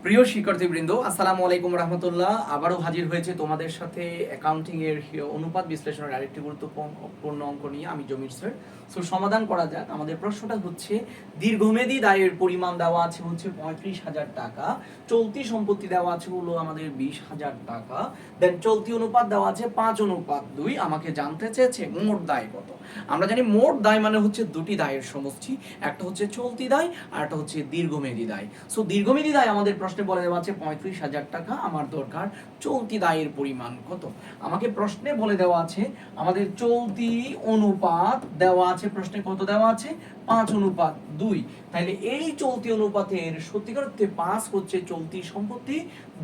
প্রিয় শিক্ষার্থীবৃন্দ, আসসালামু আলাইকুম রহমতুল্লাহ। আবারও হাজির হয়েছে তোমাদের সাথে অ্যাকাউন্টিং এর অনুপাত বিশ্লেষণের আরেকটি গুরুত্বপূর্ণ অঙ্ক নিয়ে আমি জমির স্যার। সো সমাধান করা যাক। আমাদের প্রশ্নটা হচ্ছে দীর্ঘমেয়াদী দায়ের পরিমাণ দেওয়া আছে হচ্ছে 35,000 টাকা, চলতি সম্পত্তি দেওয়া আছে হলো আমাদের 20,000 টাকা, দেন চলতি অনুপাত দেওয়া আছে 5:2। আমাকে জানতে চেয়েছে মোট দায় কত। আমরা জানি মোট দায় মানে হচ্ছে দুটি দায়ের সমষ্টি, একটা হচ্ছে চলতি দায় আর একটা হচ্ছে দীর্ঘমেয়াদী দায়। সো দীর্ঘমেয়াদী দায় আমাদের প্রশ্নে বলে দেওয়া আছে 35,000 টাকা, আমার দরকার চলতি দায়ের পরিমাণ কত। আমাকে প্রশ্নে বলে দেওয়া আছে আমাদের চলতি অনুপাত দেওয়া আছে, প্রশ্নে কত দেওয়া আছে 5:2। তাহলে এই চলতি অনুপাতের সত্যিকার অর্থে 5 হচ্ছে চলতি সম্পত্তি,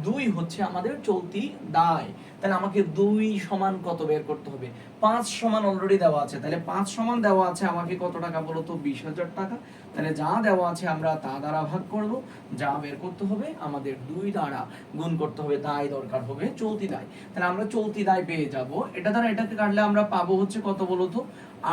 2 হচ্ছে আমাদের চলতি দায়। তাহলে আমাকে 2 সমান কত বের করতে হবে। 5 সমান অলরেডি দেওয়া আছে, তাহলে 5 সমান দেওয়া আছে আমাকে কত টাকা বলো তো, 20,000 টাকা। তাহলে যা দেওয়া আছে আমরা তা দ্বারা ভাগ করব, যা বের করতে হবে আমাদের 2 দ্বারা গুণ করতে হবে, দায় দরকার হবে চলতি দায়। তাহলে আমরা চলতি দায় পেয়ে যাব। এটা দ্বারা এটাকে কাটলে আমরা পাবো হচ্ছে কত বলো তো,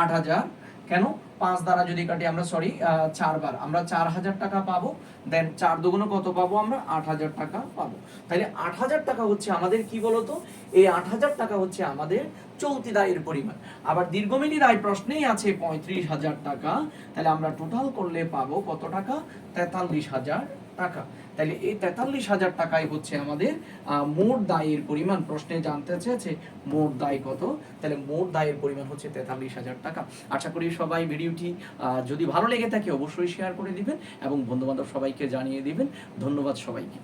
8,000। কেন 5 দ্বারা যদি কাটি আমরা, সরি 4 বার আমরা 4,000 টাকা পাবো। দেন 4 দুগুণে কত পাবো আমরা, 8,000 টাকা পাবো। তাহলে 8,000 টাকা হচ্ছে আমাদের কি বলতো, এই 8,000 টাকা হচ্ছে আমাদের চলতি দায়ের পরিমাণ। আবার দীর্ঘমেয়াদী দায় প্রশ্নেই আছে 35,000 টাকা, তাহলে আমরা টোটাল করলে পাবো কত টাকা, 43,000 টাকা। তাহলে এই 43,000 টাকাই হচ্ছে আমাদের মোট দায়ের পরিমাণ। প্রশ্নে জানতে চেয়েছে মোট দায় কত, তাহলে মোট দায়ের পরিমাণ হচ্ছে 43,000 টাকা। আশা করি সবাই ভিডিওটি যদি ভালো লেগে থাকে অবশ্যই শেয়ার করে দিবেন এবং বন্ধু বান্ধব সবাইকে জানিয়ে দিবেন। ধন্যবাদ সবাইকে।